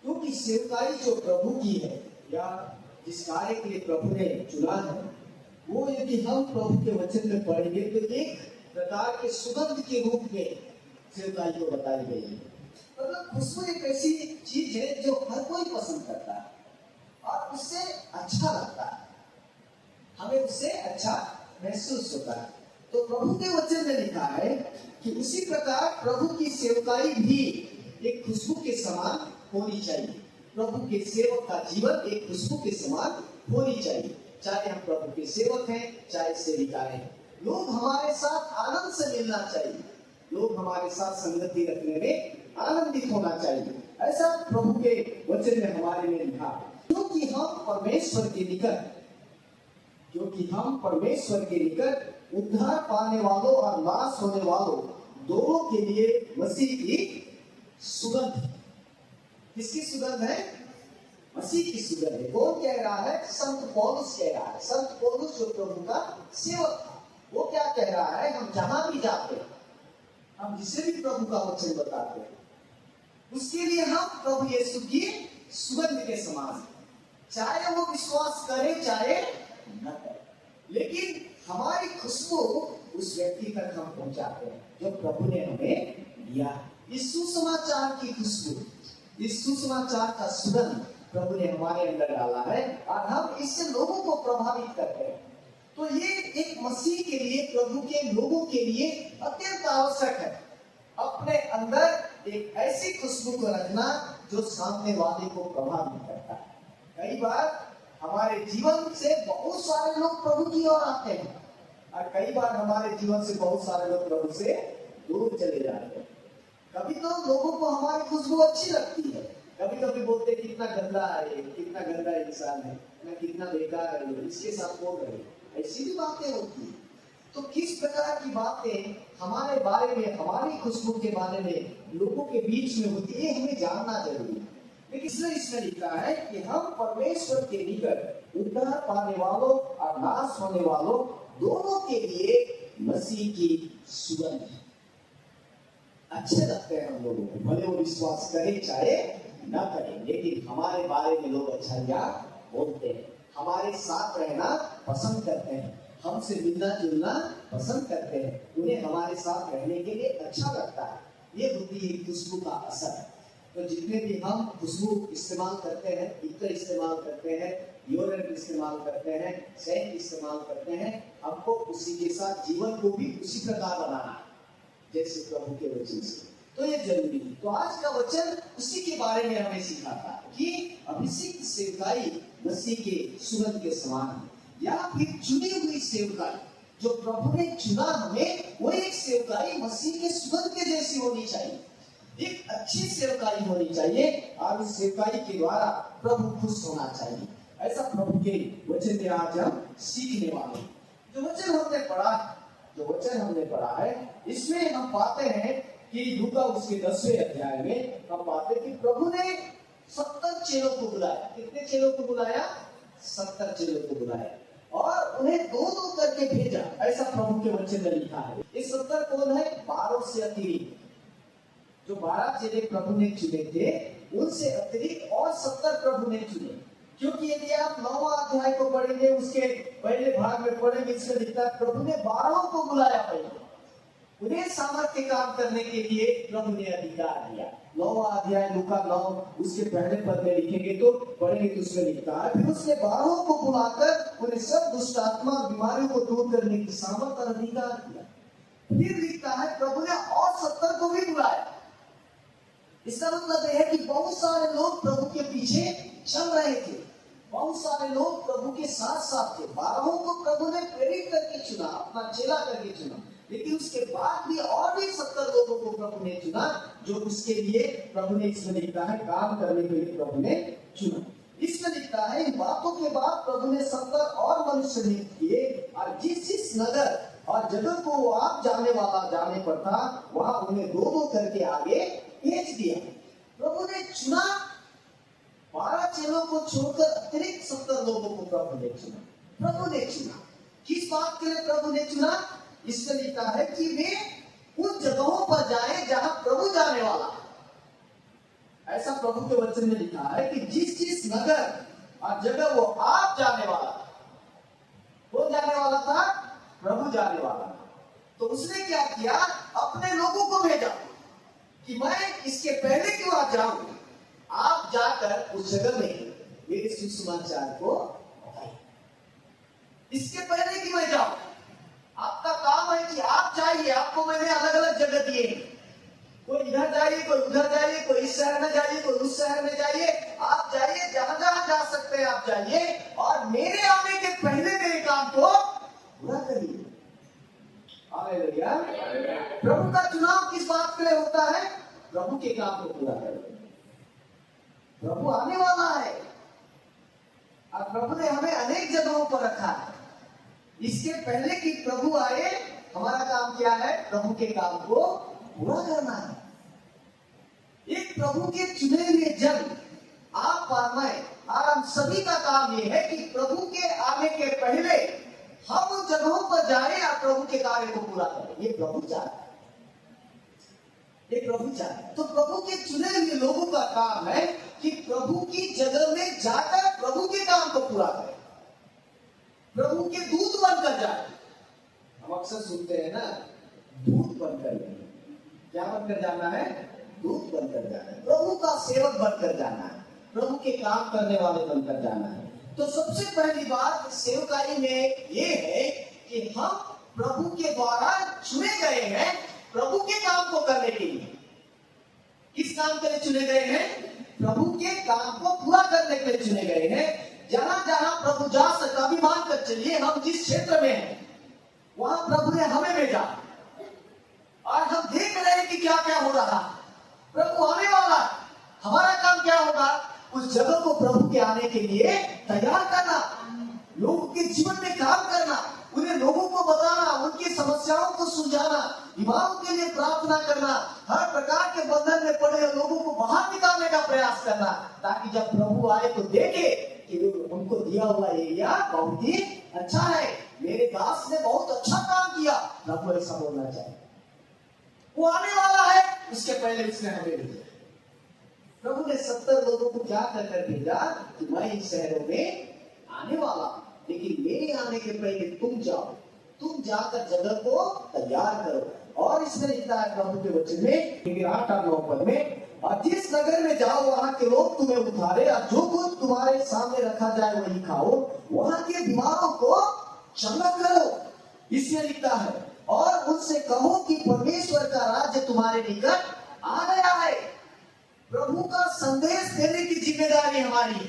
क्योंकि सेवकाई जो प्रभु की है या जिस कार्य के लिए प्रभु ने चुना है, वो यदि हम प्रभु के वचन में पढ़ेंगे तो एक प्रकार के सुगंध के रूप में सेवकाई को बताई गई है। मतलब खुशबू एक ऐसी चीज है जो हर कोई पसंद करता है और उससे अच्छा लगता है, हमें उससे अच्छा महसूस होता है। तो प्रभु के वचन में लिखा है कि उसी प्रकार प्रभु की सेवकाई भी एक खुशबू के समान होनी चाहिए। प्रभु के सेवक का जीवन एक खुशबू के समान होनी चाहिए। चाहे हम प्रभु के सेवक हैं, चाहे सेविकाएं हैं, लोग हमारे साथ आनंद से मिलना चाहिए, लोग हमारे साथ संगति रखने में आनंदित होना चाहिए। ऐसा प्रभु के वचन में हमारे लिए लिखा, क्योंकि हम परमेश्वर के निकट उद्धार पाने वालों और नाश होने वालों दोनों के लिए मसीह की सुगंध। किसकी सुगंध है? मसीह की सुगंध है। कौन कह रहा है? संत पौलुस कह रहा है। संत पौलुस जो प्रभु का सेवक था, वो क्या कह रहा है? हम जहां भी जाते हैं, हम जिसे भी प्रभु का वचन बताते हैं, उसके लिए हम प्रभु यीशु की सुगंध के समान हैं। चाहे वो विश्वास करे चाहे न करे, लेकिन हमारी खुशबू उस व्यक्ति तक हम पहुंचाते हैं जो प्रभु ने हमें दिया। इस सुसमाचार की खुशबू, इस सुसमाचार का सुगंध प्रभु ने हमारे अंदर डाला है और हम इससे लोगों को प्रभावित करते हैं। तो ये एक मसीह के लिए, प्रभु के लोगों के लिए अत्यंत आवश्यक है अपने अंदर एक ऐसी खुशबू को रखना जो सामने वाले को प्रभावित करता है। कई बार हमारे जीवन से बहुत सारे लोग प्रभु की ओर आते हैं और कई बार हमारे जीवन से बहुत सारे लोग प्रभु से दूर चले जाते हैं। कभी तो लोगों को हमारी खुशबू अच्छी लगती है, कभी कभी बोलते हैं कितना गंदा है, कितना गंदा इंसान है, कितना बेकार है, इसके साथ बोल रहे हैं। ऐसी भी बातें होती है। तो किस प्रकार की बातें हमारे बारे में, हमारी खुशबू के बारे में लोगों के बीच में होती है, हमें जानना जरूरी है। लेकिन इसमें लिखा है कि हम परमेश्वर के निकट उद्धार पाने वालों और नाश होने वालों दोनों के लिए मसीह की सुगंध है। अच्छे लगते हैं हम लोगों को, भले वो विश्वास करें चाहे न करें, लेकिन हमारे बारे में लोग अच्छा क्या बोलते हैं, हमारे साथ रहना पसंद करते हैं, हमसे मिलना जुलना पसंद करते हैं, उन्हें हमारे साथ रहने के लिए अच्छा लगता है। ये होती है खुशबू का असर। तो जितने भी हम खुशबू इस्तेमाल करते हैं, इत्र इस्तेमाल करते हैं, डिओड्रेंट इस्तेमाल करते हैं, सेंट इस्तेमाल करते हैं, हमको उसी के साथ जीवन को भी उसी प्रकार बनाना है जैसे प्रभु के वचन से। तो ये जरूरी है। तो आज का वचन उसी के बारे में हमें सिखाता है कि अभिषिक्त सेवकाई मसीह के सुगंध के समान है, या फिर चुनी हुई सेवकाई जो प्रभु ने चुना हमें, वो एक सेवकाई मसीह के सुगंध के जैसी होनी चाहिए। एक अच्छी सेवकाई होनी चाहिए और उस सेवकाई के द्वारा प्रभु खुश होना चाहिए। ऐसा प्रभु के वचन में आज हम सीखने वाले हैं। जो वचन हमने पढ़ा है, इसमें हम पाते हैं कि लूका उसके 10वें अध्याय में हम पाते हैं कि प्रभु ने 70 चेलों को बुलाया। कितने चेलों को बुलाया? 70 चेलों को बुलाया और उन्हें दो दो करके भेजा। ऐसा प्रभु के वचन में लिखा है। ये 70 कौन है? 12 से अतिरिक्त जो 12 चेले प्रभु ने चुने थे, उनसे अतिरिक्त और 70 प्रभु ने चुने। क्योंकि यदि आप 9वां अध्याय को पढ़ेंगे, उसके पहले भाग में पढ़ेंगे, इसमें लिखा है प्रभु ने 12 को बुलाया पहले, उन्हें सामर्थ्य काम करने के लिए प्रभु ने अधिकार दिया। 9वां अध्याय लूका 9 उसके पहले पद में लिखेंगे तो पढ़ेंगे तो उसमें लिखा है, फिर उसने 12 को बुलाकर उन्हें सब दुष्ट आत्मा बीमारियों को दूर करने की सामर्थ और अधिकार दिया। फिर लिखता है प्रभु ने और 70 को भी बुलाया। इसका मतलब यह है कि बहुत सारे लोग प्रभु के पीछे चल रहे थे, बहुत सारे लोग प्रभु के साथ साथ थे। 12 को प्रभु ने प्रेरित करके चुना, अपना चेला करके चुना, लेकिन उसके बाद भी और भी 70 लोगों को प्रभु ने चुना, जो उसके लिए प्रभु ने, इसमें लिखता है, काम करने के लिए प्रभु ने चुना। इसमें लिखता है इन बातों के बाद प्रभु ने 70 और मनुष्य नियुक्त किए और जिस जिस नगर और जगह को वो आप जाने पर था, वहां उन्हें दो दो करके आगे भेज दिया। प्रभु ने चुना, 12 चेलों को छोड़कर अतिरिक्त 70 लोगों को प्रभु ने चुना। किस बात के लिए प्रभु ने चुना? इसमें लिखा है कि वे उन जगहों पर जाए जहां प्रभु जाने वाला। ऐसा प्रभु के वचन में लिखा है कि जिस जिस नगर और जगह वो आप जाने वाला था, कौन जाने वाला था? प्रभु जाने वाला था। तो उसने क्या किया? अपने लोगों को भेजा कि मैं इसके पहले क्यों आ जाऊं, आप जाकर उस जगह में मेरे सुसमाचार को बताइए। इसके पहले कि मैं जाऊं, आपका काम है कि आप जाइए। आपको मैंने अलग अलग जगह दिए, कोई इधर जाइए, कोई उधर जाइए, कोई इस शहर में जाइए, कोई उस शहर में जाइए। आप जाइए, जहां जहां जा सकते हैं आप जाइए, और मेरे आने के पहले मेरे काम को पूरा करिए। हालेलुया। प्रभु का चुनाव किस बात के लिए होता है? प्रभु के काम को पूरा करें। प्रभु आने वाला है और प्रभु ने हमें अनेक जगहों पर रखा है। इसके पहले कि प्रभु आए, हमारा काम क्या है? प्रभु के काम को पूरा करना है। एक प्रभु के चुने हुए जन, आप और मैं और हम सभी का काम यह है कि प्रभु के आने के पहले हम उन जगहों पर जाएं और प्रभु के कार्य को पूरा करें। ये प्रभु चाहता है, ये प्रभु चाहता है। तो प्रभु के चुने हुए लोगों का काम है कि प्रभु की जगह में जाकर प्रभु के काम को पूरा करें, प्रभु के दूत बनकर जाए। हम अक्सर सुनते हैं ना, दूत बनकर जाना। क्या बनकर जाना है? दूत बनकर जाना है, प्रभु का सेवक बनकर जाना है, प्रभु के काम करने वाले बनकर जाना है। तो सबसे पहली बात सेवकाई में ये है कि हम प्रभु के द्वारा चुने गए हैं प्रभु के काम को करने के लिए। किस काम के लिए चुने गए हैं? प्रभु के काम को पूरा करने के लिए चुने गए हैं। जहां जहां प्रभु जा सकता, अभी मानकर चलिए हम जिस क्षेत्र में हैं वहां प्रभु ने हमें भेजा और हम देख रहे हैं कि क्या क्या हो रहा है। प्रभु आने वाला है, हमारा काम क्या होगा? उस जगह को प्रभु के आने के लिए तैयार करना, लोगों के जीवन में काम करना, उन्हें लोगों को बताना, उनकी समस्याओं को सुलझाना, बीमारों के लिए प्रार्थना करना, हर प्रकार के बंधन में पड़े लोगों को बाहर निकालने का प्रयास करना, ताकि जब प्रभु आए तो देखे कि उनको दिया हुआ एरिया बहुत ही अच्छा है, मेरे दास ने बहुत अच्छा काम किया। प्रभु ऐसा बोलना चाहिए। वो आने वाला है, उसके पहले उसने हमें भेजा। प्रभु ने 70 लोगों को क्या कर भेजा कि मैं इन शहरों में आने वाला, लेकिन मेरे आने के पहले तुम जाओ, तुम जाकर जगह को तैयार करो। और इसमें लिखा है प्रभु के वचन में 8 और 9 पद में, और जिस नगर में जाओ वहां के लोग तुम्हें उतारे और जो कुछ तुम्हारे सामने रखा जाए वही खाओ, वहां के बीमारों को चंगा करो। इसमें लिखता है, और उनसे कहो कि परमेश्वर का राज्य तुम्हारे निकट आ गया है। प्रभु का संदेश देने की जिम्मेदारी हमारी है।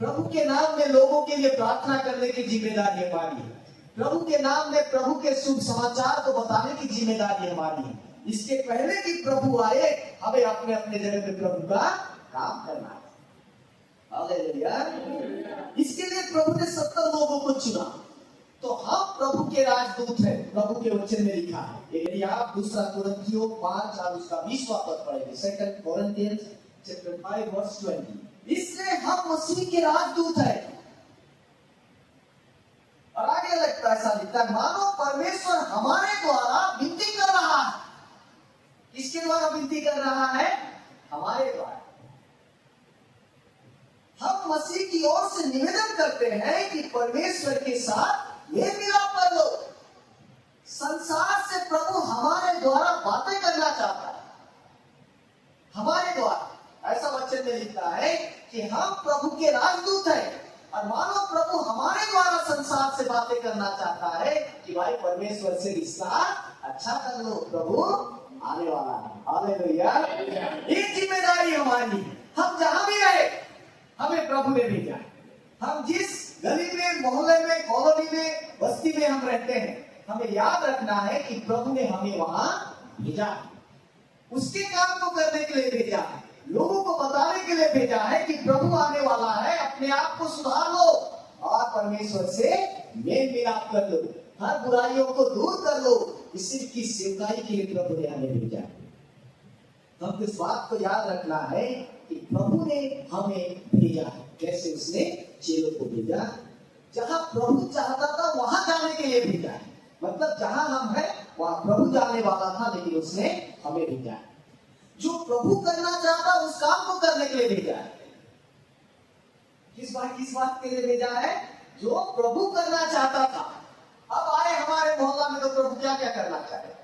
प्रभु के नाम में लोगों के लिए प्रार्थना करने की जिम्मेदारी हमारी है। प्रभु के नाम में प्रभु के शुभ समाचार को बताने की जिम्मेदारी हमारी है। इसके पहले कि प्रभु आए, हमें अपने अपने जगह पे प्रभु का काम करना है। हालेलुया। इसके लिए प्रभु ने 70 लोगों को चुना। तो हम प्रभु के राजदूत हैं, प्रभु के वचन में लिखा है। यदि आप 2 कुरिन्थियों 5 और उसका 20वां पद पढ़ेंगे, 2 Corinthians chapter 5 verse 20, इसलिए हम मसीह के राजदूत हैं। और आगे लगता ऐसा लिखता है, मानो परमेश्वर हमारे द्वारा विनती कर रहा है। किसके द्वारा विनती कर रहा है? हमारे द्वारा। हम मसीह की ओर से निवेदन करते हैं कि परमेश्वर के साथ मेल मिलाप कर लो। संसार से प्रभु हमारे द्वारा बातें करना चाहता है, हमारे द्वारा। ऐसा वचन में लिखता है कि हम प्रभु के राजदूत हैं, और मानो प्रभु हमारे द्वारा संसार से बातें करना चाहता है कि भाई परमेश्वर से रिश्ता अच्छा कर लो, प्रभु आने वाला है। हालेलुया। ये जिम्मेदारी हमारी है। हम जहां भी रहे, हमें प्रभु ने भेजा। हम जिस गली में, मोहल्ले में, कॉलोनी में, बस्ती में हम रहते हैं, हमें याद रखना है कि प्रभु ने हमें वहां भेजा, उसके काम को करने के लिए भेजा है, लोगों को बताने के लिए भेजा है कि प्रभु आने वाला है। अपने आप को सुधार लो और परमेश्वर से मेल मिलाप कर लो, हर बुराइयों को दूर कर लो। इसी की सेवकाई के लिए प्रभु ने हमें भेजा। हम इस बात को याद रखना है कि प्रभु ने हमें भेजा। कैसे उसने चेलों को भेजा? जहां प्रभु चाहता था वहां जाने के लिए भेजा। मतलब जहां हम हैं वहां प्रभु जाने वाला था, लेकिन उसने हमें भेजा। जो प्रभु करना चाहता उस काम को करने के लिए भेजा है। किस बात के लिए भेजा है? जो प्रभु करना चाहता था। अब आए हमारे मोहल्ला में, तो प्रभु क्या क्या करना चाहेगा?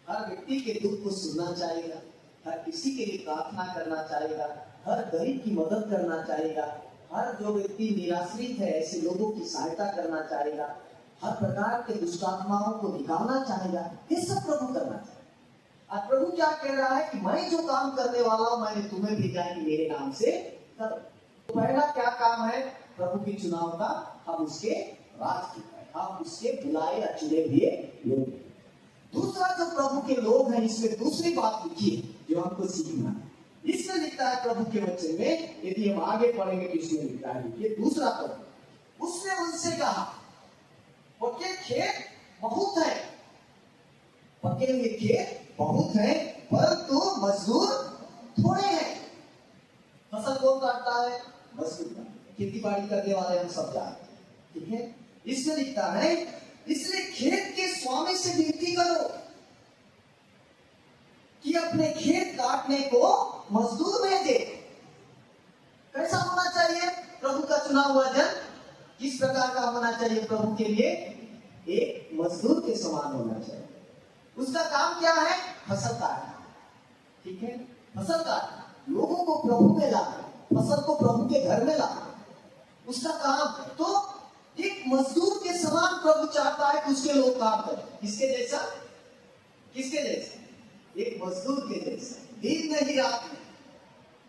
हर व्यक्ति के दुख को सुनना चाहेगा, हर किसी के लिए प्रार्थना करना चाहेगा, हर गरीब की मदद करना चाहेगा, हर जो व्यक्ति निराश्रित है ऐसे लोगों की सहायता करना चाहेगा, हर प्रकार के दुष्ट आत्माओं को निकालना चाहेगा। ये सब प्रभु करना चाहेगा। और प्रभु क्या कह रहा है कि मैं जो काम करने वाला हूं, मैंने तुम्हें भेजा है कि मेरे नाम से करो। तो पहला क्या काम है प्रभु के चुनाव का? हम उसके राज की, हम उसके बुलाए या चुने हुए लोग। दूसरा जो प्रभु के लोग हैं, इसमें दूसरी बात लिखी है जो हमको सीखना है। इसमें लिखता है प्रभु के वचन में, यदि हम आगे पढ़ेंगे तो इसमें लिखता है, ये दूसरा प्रभु, उसने उनसे कहा पक्के खेत बहुत है, पके हुए खेत बहुत है, परंतु मजदूर थोड़े हैं। फसल कौन काटता है? मजदूर। खेती बाड़ी करने वाले हम सब जानते हैं, ठीक है। इसमें लिखता है, इसलिए खेत के स्वामी से विनती करो कि अपने खेत काटने को मजदूर भेजे। कैसा होना चाहिए प्रभु का चुना हुआ जन? किस प्रकार का होना चाहिए प्रभु के लिए? एक मजदूर के समान होना चाहिए। उसका काम क्या है? फसल काटना, ठीक है, फसल काटना, लोगों को प्रभु में लाना, फसल को प्रभु के घर में लाना, उसका काम है। तो एक मजदूर के समान प्रभु चाहता है कि उसके लोग काम करें। किसके जैसा? किसके जैसा? एक मजदूर के जैसा। दिन नहीं रात में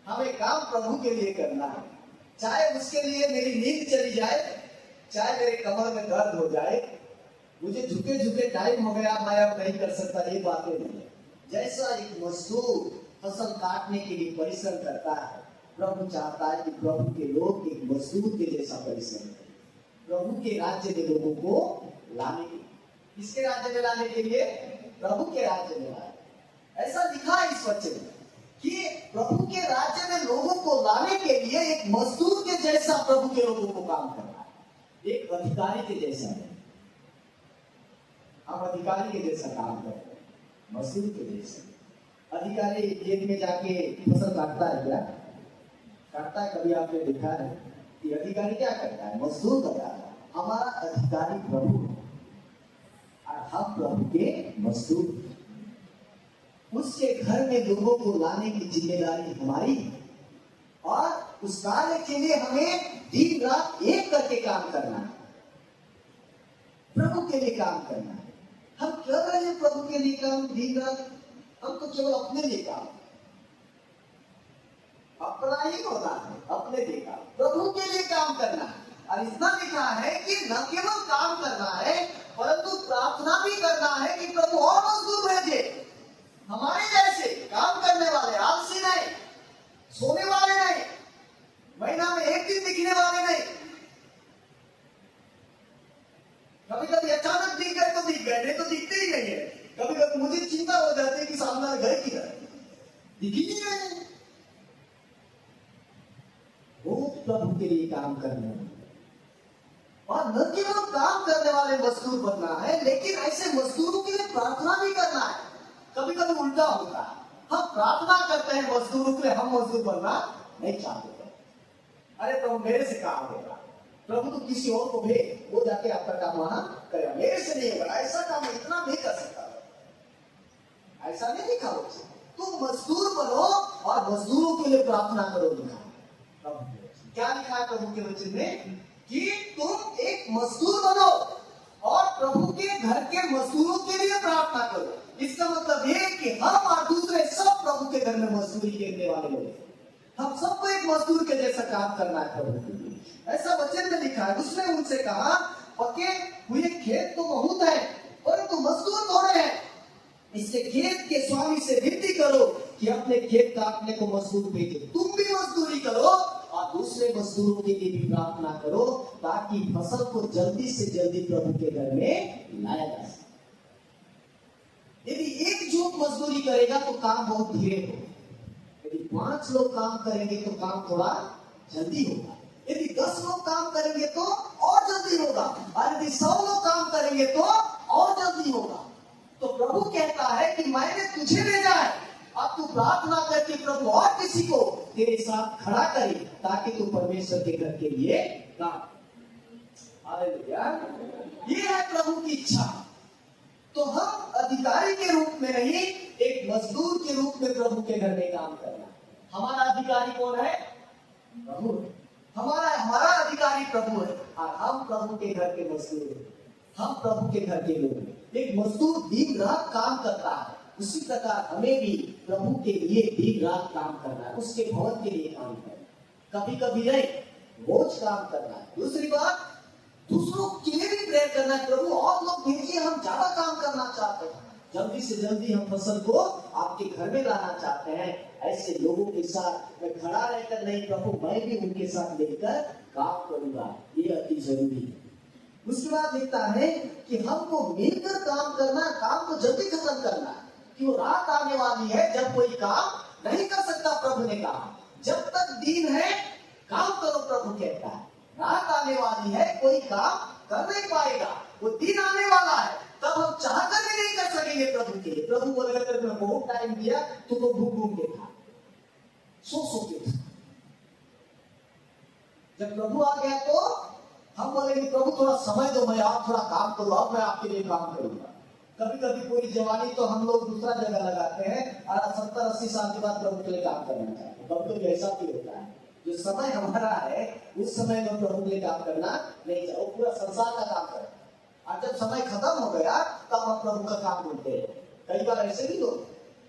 हमें काम प्रभु के लिए करना है, चाहे उसके लिए मेरी नींद चली जाए, चाहे मेरे कमर में दर्द हो जाए, मुझे झुके झुके टाइम हो गया, मैं अब नहीं कर सकता, ये बातें नहीं है। जैसा एक मजदूर फसल काटने के लिए परिश्रम करता है, प्रभु चाहता है कि प्रभु के लोग एक मजदूर के जैसा परिश्रम करें प्रभु के राज्य में लोगों को लाने के लिए। किसके राज्य में लाने के लिए? प्रभु के राज्य में लाने। ऐसा लिखा है इस वचन में कि प्रभु के राज्य में लोगों को लाने के लिए एक मजदूर के जैसा प्रभु के लोगों को काम करना है, एक अधिकारी के जैसा नहीं। हम अधिकारी के जैसा काम करते हैं, मजदूर के जैसा। अधिकारी खेत में जाके फसल काटता है क्या? काटता है? कभी आपने देखा है कि अधिकारी क्या करता है? मजदूर करता है। हमारा अधिकारी प्रभु और हम प्रभु के मजदूर। उसके घर में लोगों को लाने की जिम्मेदारी हमारी, और उस कार्य के लिए हमें दिन रात एक करके काम करना है, प्रभु के लिए काम करना है। हम कर रहे हैं प्रभु के लिए काम दिन रात। हम तो केवल अपने लिए काम, अपना ही होता है, अपने लिए काम, प्रभु के लिए काम करना है। और इतना लिखा है कि न केवल काम करना है, परंतु प्रार्थना भी करना है कि प्रभु और मजदूर भेजे, हमारे जैसे काम करने वाले, आलसी नहीं, सोने वाले नहीं, महीना में एक दिन दिखने वाले नहीं। कभी कभी अचानक दिख गए तो दिख गए, नहीं तो दिखते ही नहीं है। कभी कभी मुझे चिंता हो जाती है कि सामने घर की दिख ही नहीं रहे। वो प्रभु के लिए काम करने वाले, और न केवल काम करने वाले मजदूर बनना है, लेकिन ऐसे मजदूरों के लिए प्रार्थना भी करना है। कभी कभी उल्टा होता है, हम प्रार्थना करते हैं मजदूरों के लिए, हम मजदूर बनना नहीं चाहते। अरे प्रभु मेरे से काम होगा, प्रभु तो किसी और को भेज, वो जाके आपका काम वहां करेगा, मेरे से नहीं होगा, ऐसा काम इतना नहीं कर सकता। ऐसा नहीं लिखा हो। तुम मजदूर बनो और मजदूरों के लिए प्रार्थना करो। लिखा क्या लिखा है प्रभु के वचन में? कि तुम एक मजदूर बनो और प्रभु के घर के मजदूरों के लिए प्रार्थना करो। इसका मतलब ये कि हम और दूसरे सब प्रभु के घर में मजदूरी करने वाले लोग, हम सबको एक मजदूर के जैसा काम करना है प्रभु के लिए। ऐसा वचन में लिखा है। उसने उनसे कहा, पके हुए खेत तो बहुत है, परंतु मजदूर थोड़े हैं। इससे खेत के स्वामी से विनती करो कि अपने खेत काटने को मजदूर भेजे। तुम भी मजदूरी करो और दूसरे मजदूरों के लिए भी प्रार्थना करो, ताकि फसल को जल्दी से जल्दी प्रभु के घर में लाया जा सके। यदि एक जुट मजदूरी करेगा तो काम बहुत धीरे होगा। यदि 5 लोग काम करेंगे तो काम थोड़ा जल्दी होगा। यदि 10 लोग काम करेंगे तो और जल्दी होगा, और यदि 100 लोग काम करेंगे तो और जल्दी होगा। तो प्रभु कहता है कि मैंने तुझे भेजा है अब तू प्रार्थना करके प्रभु और किसी को तेरे साथ खड़ा करे ताकि तू परमेश्वर के घर के लिए काम। हालेलुया। ये है प्रभु की इच्छा। तो हम अधिकारी के रूप में नहीं, एक मजदूर के रूप में प्रभु के घर में काम करना। हमारा अधिकारी कौन है? प्रभु। हमारा अधिकारी प्रभु है और हम प्रभु के घर के मजदूर हैं। हम प्रभु के घर के लोग हैं। एक मजदूर दिन रात काम करता है, उसी प्रकार हमें भी प्रभु के लिए दिन रात काम करना है, उसके भवन के लिए काम करना, कभी कभी नहीं, रोज काम करना है। दूसरी बात, दूसरों के लिए भी प्रेयर करना है, प्रभु और लोग भेजिए, हम ज्यादा काम करना चाहते हैं, जल्दी से जल्दी हम फसल को आपके घर में लाना चाहते हैं। ऐसे लोगों के साथ मैं खड़ा रहकर नहीं, प्रभु मैं भी उनके साथ लेकर काम करूंगा, ये अति जरूरी है। उसके बाद लिखता है कि हमको मिलकर काम करना, काम को जल्दी खत्म करना है, कि वो रात आने वाली है जब कोई काम नहीं कर सकता। प्रभु ने कहा जब तक दिन है काम करो, प्रभु कहता है। रात आने वाली है, कोई काम कर नहीं पाएगा, वो दिन आने वाला है, तब हम चाहकर भी नहीं कर सकेंगे प्रभु के लिए। प्रभु बोलेगा तेरे को बहुत टाइम दिया, तू तो भूख भूख के था, सो के था। जब प्रभु आ गया तो हम बोलेंगे प्रभु थोड़ा समय दो, मैं आप थोड़ा काम करो, अब मैं आपके लिए काम करूंगा। कभी कभी पूरी जवानी तो हम लोग दूसरा जगह लगाते हैं और 70-80 साल के बाद प्रभु के लिए काम करना चाहते हैं। कभी कभी ऐसा भी होता है, जो समय हमारा है उस समय में प्रभु के लिए काम करना नहीं चाहिए, पूरा संसार का काम करें, और जब समय खत्म हो गया तब हम प्रभु का काम ढूंढते हैं। कई बार ऐसे भी लोग,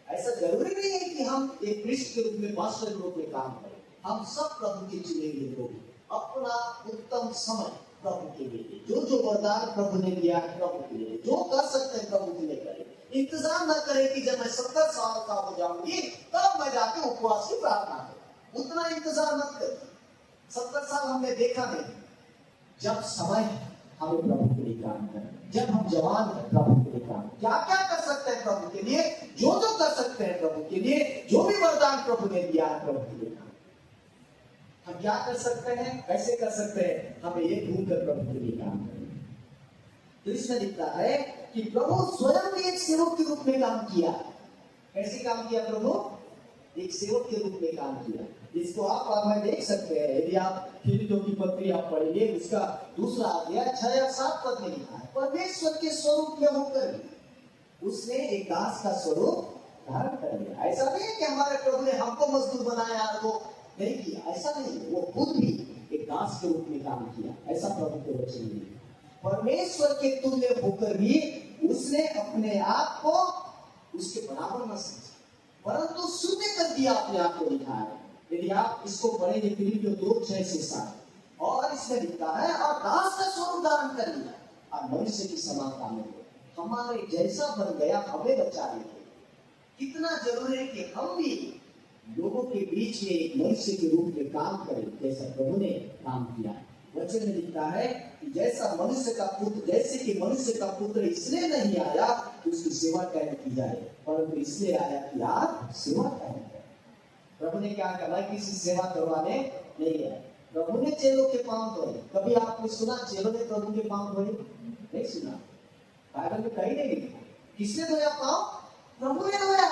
ऐसा जरूरी नहीं है कि हम एक कृष्ण के रूप में, पास्टर के रूप में काम करें। हम सब प्रभु के चुने हुए लोग, अपना उत्तम समय प्रभु के लिए, जो जो वरदान प्रभु ने दिया है प्रभु के लिए, जो कर सकते हैं प्रभु के लिए करें। इंतजार न करें कि जब मैं 70 साल का हो जाऊंगी तब मैं जाके उपवास की प्रार्थना करूं, उतना इंतजार मत करें। 70 साल हमने देखा नहीं, जब समय है हमें प्रभु के लिए काम करें, जब हम जवान हैं प्रभु के लिए काम, क्या क्या कर सकते हैं प्रभु के लिए, जो जो कर सकते हैं प्रभु के लिए, जो भी वरदान प्रभु ने दिया है प्रभु के लिए हम क्या कर सकते हैं, कैसे कर सकते हैं, हमें ये ढूंढ कर प्रभु के लिए काम करें। तो इसमें लिखता है कि प्रभु स्वयं भी एक सेवक के रूप में काम किया। कैसे काम किया प्रभु? एक सेवक के रूप में काम किया। इसको आप और मैं देख सकते हैं, यदि आप फिलिपियों की पत्री आप पढ़ेंगे, उसका दूसरा अध्याय 6 या 7 पद में लिखा है, परमेश्वर के स्वरूप में होकर भी उसने एक दास का स्वरूप धारण कर लिया। ऐसा नहीं है कि हमारे प्रभु ने हमको मजदूर बनाया वो नहीं किया, ऐसा नहीं, वो खुद भी एक दास के रूप में काम किया। ऐसा प्रभु के वचन में परमेश्वर के तुल्य होकर भी उसने अपने आप को उसके बराबर न समझा, परंतु शून्य कर दिया अपने आप को, लिखा है। यदि आप इसको पढ़ेंगे फिलिपियों 2:6-7, और इसमें लिखता है और दास का स्वरूप धारण कर लिया और मनुष्य की समानता में हमारे जैसा बन गया, हमें बचाने के। कितना जरूरी है कि हम भी लोगों के बीच में एक मनुष्य के रूप में काम करें, जैसा प्रभु ने काम किया। वचन में लिखता है कि जैसा मनुष्य का पुत्र, जैसे कि मनुष्य का पुत्र इसलिए नहीं आया कि उसकी सेवा कैसे की जाए, परंतु इसलिए आया कि आप सेवा करें। प्रभु ने क्या कहा, किसी सेवा करवाने नहीं आया। प्रभु ने चेलों के पांव धोए। कभी आपने सुना चेलों ने प्रभु के पांव धोए? नहीं सुना, बाइबल में कहीं नहीं लिखा। किसने धोया पांव? प्रभु ने धोया,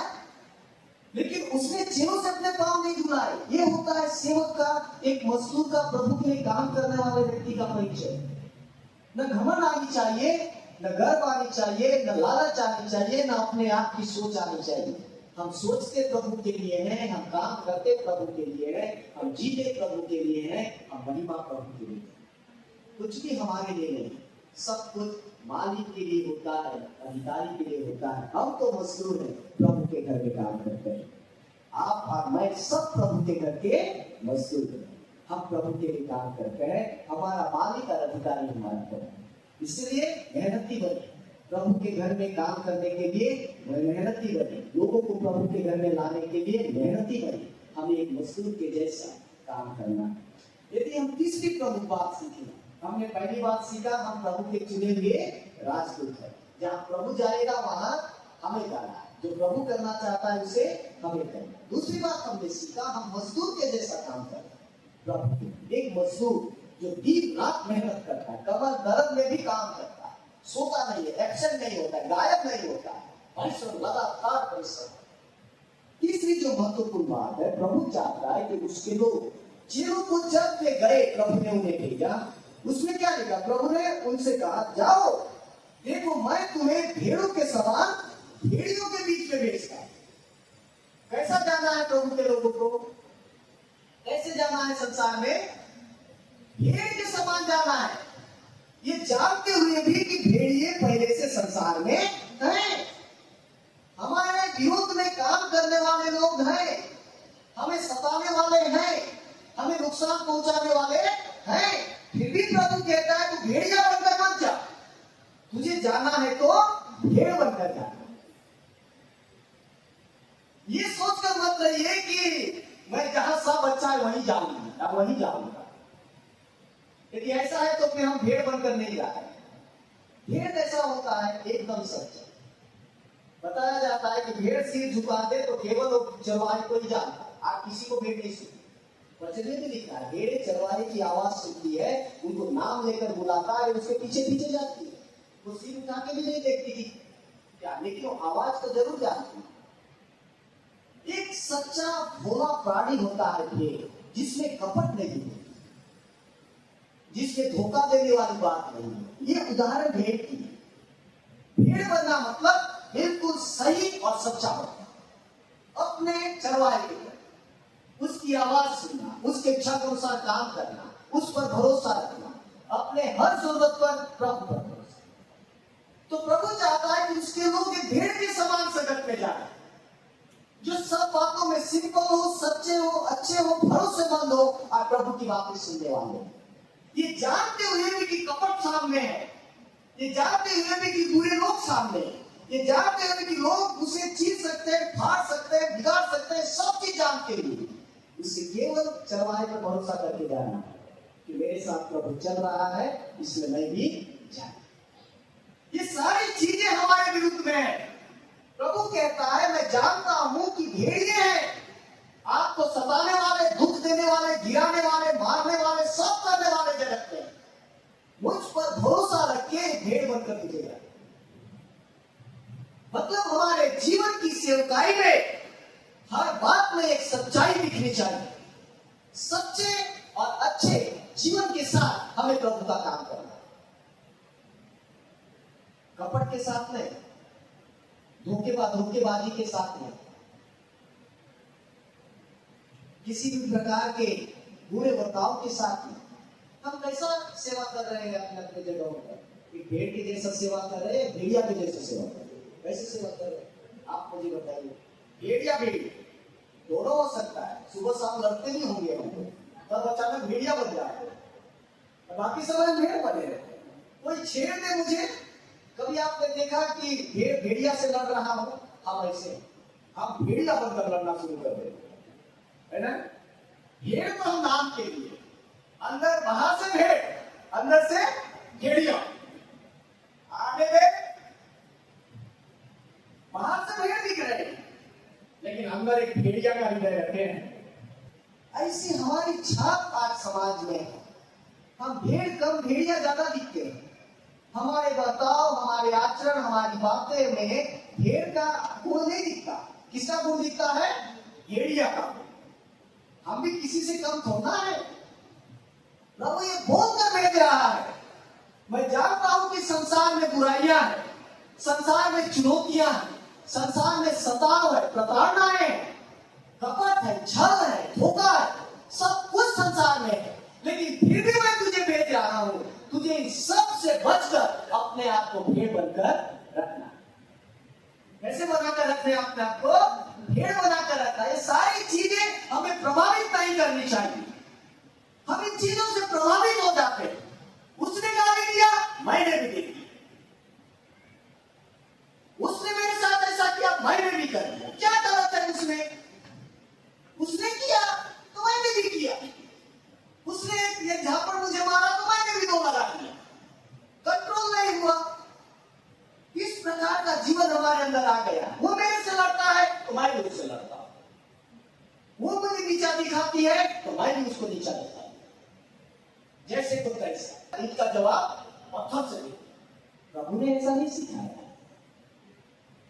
लेकिन उसने चेलों से अपने पांव नहीं धुलाए। ये होता है सेवक का, एक मजदूर का, प्रभु के लिए काम करने वाले व्यक्ति का परिचय। न घमंड आनी चाहिए, न गर्व आनी चाहिए, न लालच आनी चाहिए, न अपने आप की सोच आनी चाहिए। हम सोचते प्रभु के लिए हैं, हम काम करते प्रभु के लिए हैं, हम जीते प्रभु के लिए हैं, हम महिमा प्रभु के लिए। कुछ भी हमारे लिए नहीं, सब कुछ मालिक के लिए होता है, अधिकारी के लिए होता है। हम तो मजदूर हैं, प्रभु के घर में काम करते हैं। आप और मैं सब प्रभु के घर के मजदूर हैं। हम प्रभु के लिए काम करते हैं, हमारा मालिक और अधिकारी हमारा प्रभु। इसलिए मेहनती बने, प्रभु के घर में काम करने के लिए मेहनती बने, लोगों को प्रभु के घर में लाने के लिए मेहनती बने। हमें एक मजदूर के जैसा काम करना। यदि हम तीसरी प्रमुख बात सीखें, हमने पहली बात सीखा, हम प्रभु के चुने हुए राजदूत हैं। जहाँ प्रभु जाएगा वहां हमें जाना है, जो प्रभु करना चाहता है उसे हमें करना। दूसरी बात हमने सीखा, हम मजदूर के जैसा काम करते हैं। प्रभु एक मजदूर जो दिन रात मेहनत करता है, कमर दर्द में भी काम करता है, सोता नहीं है, एब्सेंट नहीं होता है, गायब नहीं होता है, परिश्रम, लगातार परिश्रम। तीसरी जो महत्वपूर्ण बात है, प्रभु चाहता है कि उसके लोग चेलों को जब वे गए, प्रभु ने उन्हें भेजा, उसमें क्या लिखा? प्रभु ने उनसे कहा, जाओ, देखो मैं तुम्हें भेड़ों के समान भेड़ियों के बीच में भेजता हूं। कैसा जाना है प्रभु के लोगों को? कैसे जाना है संसार में? भेड़ के समान जाना है, ये जानते हुए भी कि भेड़िए पहले से संसार में हैं। हमारे विरोध में काम करने वाले लोग हैं, हमें सताने वाले हैं, हमें नुकसान पहुंचाने वाले हैं, फिर भी प्रभु कहता है तू भेड़िया बनकर मत जा, तुझे जाना है तो भेड़ बनकर जाना। ये सोचकर मत रहिए कि मैं जहां सब अच्छा है वहीं जाऊंगा, वहीं जाऊंगा। यदि ऐसा है तो फिर हम भेड़ बनकर नहीं जा रहे। भेड़ कैसा होता है? एकदम सच। बताया जाता है कि भेड़ सिर झुका दे तो केवल चरवाहे को ही जानता, आप किसी को भेड़ नहीं सुनती। वचन में भी लिखा है, भेड़े चरवाहे की आवाज सुनती है, उनको नाम लेकर बुलाता है, उसके पीछे पीछे जाती है। वो सिर उठा के भी नहीं देखती कि क्या, लेकिन वो आवाज तो जरूर जानती है। एक सच्चा भोला प्राणी होता है भेड़, जिसमें कपट नहीं है, जिसमें धोखा देने वाली बात नहीं है। ये उदाहरण भेड़ की। भेड़ बनना मतलब बिल्कुल सही और सच्चा बनना, अपने चरवाहे के, उसकी आवाज सुनना, उसके इच्छा के अनुसार काम करना, उस पर भरोसा रखना, अपने हर जरूरत पर प्रभु पर भरोसा। तो प्रभु चाहता है कि उसके लोग एक भेड़ के समान संगत में जाए, जो सब बातों में सिंपल हो, सच्चे हो, अच्छे हो, भरोसेमंद हो और प्रभु की बातें सुनने वाले हो। ये जानते हुए भी कि कपट सामने है, ये जानते हुए भी कि बुरे लोग सामने हैं, ये जानते हुए कि लोग उसे चीर सकते हैं, फाड़ सकते हैं, बिगाड़ सकते हैं, सब चीज जानते हुए उसे केवल चरवाहे पर भरोसा करके जाना कि मेरे साथ प्रभु चल रहा है, इसलिए मैं भी जाना। ये सारी चीजें हमारे विरुद्ध में है। प्रभु कहता है मैं जानता हूं कि भेड़िए हैं, आपको सताने वाले, दुख देने वाले, गिराने वाले, मारने वाले, सब करने वाले जगत में, मुझ पर भरोसा रख के भेड़ बनकर तुझे जाए। मतलब हमारे जीवन की सेवकाई में हर बात में एक सच्चाई दिखनी चाहिए। सच्चे और अच्छे जीवन के साथ हमें प्रभु का काम करना है, कपट के साथ नहीं, धोखेबाजी के साथ नहीं, किसी भी प्रकार के बुरे बर्ताव के साथ नहीं। हम कैसा सेवा कर रहे हैं अपने अपने जगहों पर? भेड़ के जैसा सेवा कर रहे हैं, भेड़िया के जैसा सेवा कर रहे हैं? कैसे सेवा कर रहे हैं आप मुझे बताइए। भेड़िया भेड़ दोनों हो सकता है, सुबह शाम लड़ते ही होंगे हम लोग, तब अचानक भेड़िया बन जाते हैं, बाकी समय भेड़ बने रहते। कोई छेड़ दे मुझे, कभी आपने देखा कि भेड़ भेड़िया से लड़ रहा हो? हम ऐसे हम भेड़िया बनकर लड़ना शुरू कर देते है ना। भेड़ तो हम नाम के लिए, अंदर बाहर से भेड़, अंदर से भेड़िया। आगे बाहर से भेड़ दिख रहे हैं, लेकिन अंदर एक भेड़िया का हृदय रखे हैं। ऐसी हमारी छाप आज समाज में है। हम भेड़ कम, भेड़िया ज्यादा दिखते हैं। हमारे बर्ताव, हमारे आचरण, हमारी बातें में भेड़ का गुण नहीं दिखता। किसका गुण दिखता है? भेड़िया का। हम भी किसी से कम थोड़ा है। प्रभु ये बोलकर भेज रहा है, मैं जानता हूं कि संसार में बुराइयां हैं, संसार में चुनौतियां हैं, संसार में सताव है, प्रताड़ना है, कपट है, छल है, धोखा है, सब कुछ संसार में है, लेकिन फिर भी मैं तुझे भेज रहा हूं, तुझे इन सब से बचकर अपने आप को भेड़ बनकर रखना। कैसे बनाकर रखने अपने आप को? भेड़ बनाकर रखना। ये सारी चीजें हमें प्रभावित नहीं करनी चाहिए। हम इन चीजों से प्रभावित हो जाते हैं। उसने गाली दिया, मैंने भी दे दिया, उसने मेरे साथ ऐसा किया, मैंने भी कर दिया। क्या गलत है उसमें? उसने किया तो मैंने भी किया। उसने एक झापड़ मुझे मारा तो मैंने भी दो लगा दिया। कंट्रोल नहीं हुआ। इस प्रकार का जीवन हमारे अंदर आ गया। वो मेरे से लड़ता है तो मैं भी उससे लड़ता हूं, वो मुझे नीचा दिखाती है तो मैं भी उसको नीचा दिखाता हूं। जैसे तो कैसा, इसका जवाब पत्थर से दे। प्रभु ने ऐसा नहीं सिखाया।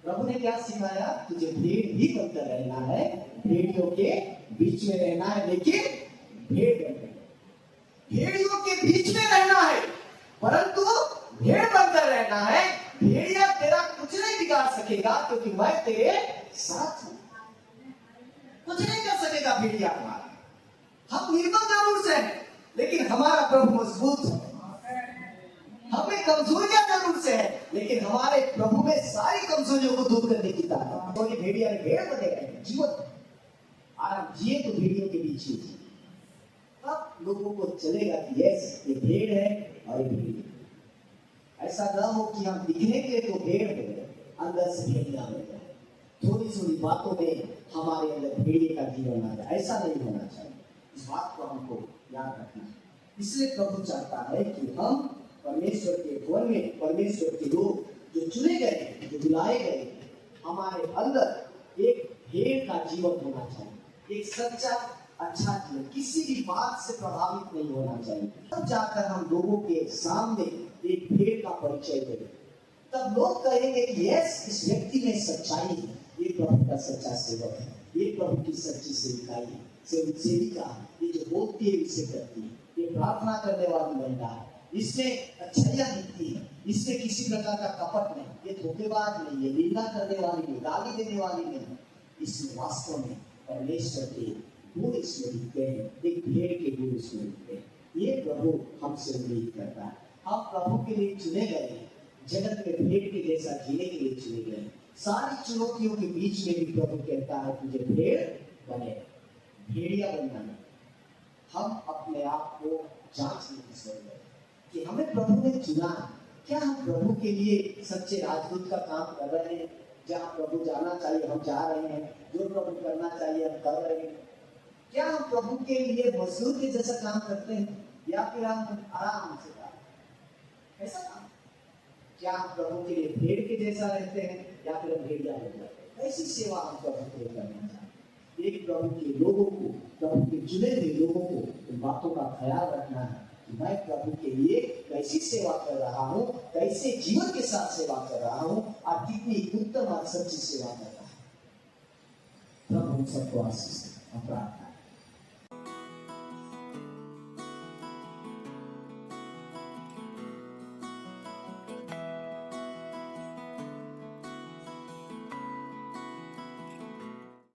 प्रभु ने क्या सिखाया? तुझे भेड़ ही बनकर रहना है, भेड़ियों के बीच में रहना है, लेकिन भेड़ बनकर, भेड़ियों के बीच में रहना है परंतु भेड़ बनकर रहना है। भेड़िया तेरा कुछ नहीं बिगाड़ सकेगा क्योंकि मैं तेरे साथ हूं। कुछ नहीं कर सकेगा भेड़िया हमारा। हम निर्बल जरूर से हैं लेकिन हमारा प्रभु मजबूत है। हमें कमजोरियां जरूर से है लेकिन हमारे प्रभु में सारी कमजोरियों को दूर करने की ताकत। तो ये भेड़िया ने भेड़ बने रहे जीवन आराम जिए तो भेड़ियों के बीच ही जिए। तब लोगों को चलेगा कि यस ये भेड़ है और ये भेड़ है। ऐसा ना हो कि हम दिखने के लिए तो भेड़ हो गए, अंदर से भेड़िया हो गए। थोड़ी थोड़ी बातों में हमारे अंदर भेड़िए का जीवन आ जाए, ऐसा नहीं होना चाहिए। इस बात को हमको याद रखना है। इसलिए प्रभु चाहता है कि हम परमेश्वर के भवन में, परमेश्वर के लोग जो चुने गए, जो बुलाए गए, हमारे अंदर एक भेड़ का जीवन होना चाहिए, एक सच्चा अच्छा जीवन, किसी भी बात से प्रभावित नहीं होना चाहिए। तब जाकर हम लोगों के सामने एक भेड़ का परिचय देंगे, तब लोग कहेंगे कि यस इस व्यक्ति में सच्चाई है, ये प्रभु का सच्चा सेवक है, ये प्रभु की सच्ची सेविकाई है, सेविका, ये जो बोलती है इसे करती है, ये प्रार्थना करने वाली महिला है, इसमें अच्छाइयां दिखती है, इसमें किसी प्रकार का कपट नहीं, ये धोखेबाज नहीं है, निंदा करने वाली नहीं, गाली देने वाली नहीं, इसमें वास्तव में परमेश्वर के गुण इसमें दिखते हैं, एक भेड़ के गुण इसमें दिखते हैं। ये प्रभु हमसे उम्मीद करता है। हम प्रभु के लिए चुने गए हैं, जगत में भेड़ के जैसा जीने के लिए चुने गए हैं। सारी चुनौतियों के बीच में भी प्रभु कहता है तुझे भेड़ बने, भेड़िया बनना है। हम अपने आप को जांचने की जरूरत है कि हमें प्रभु ने चुना है। क्या हम प्रभु के लिए सच्चे राजदूत का काम कर रहे हैं? जहाँ प्रभु जाना चाहिए हम जा रहे हैं, जो प्रभु करना चाहिए हम कर रहे हैं। क्या हम प्रभु के लिए मजदूर के जैसा काम करते हैं या फिर हम आराम से काम, ऐसा काम? क्या हम प्रभु के लिए भेड़ के जैसा रहते हैं या फिर हम भेड़िया हो जाते हैं? ऐसी सेवा हम प्रभु के लिए करना चाहते हैं। एक प्रभु के लोगों को, प्रभु के चुने हुए लोगों को इन बातों का ख्याल रखना है कि मैं प्रभु के लिए कैसी सेवा कर रहा हूँ, कैसे जीवन के साथ सेवा कर रहा हूँ और कितनी उत्तम और सच्ची सेवा कर रहा हूँ। प्रभु सबको आशीष दे।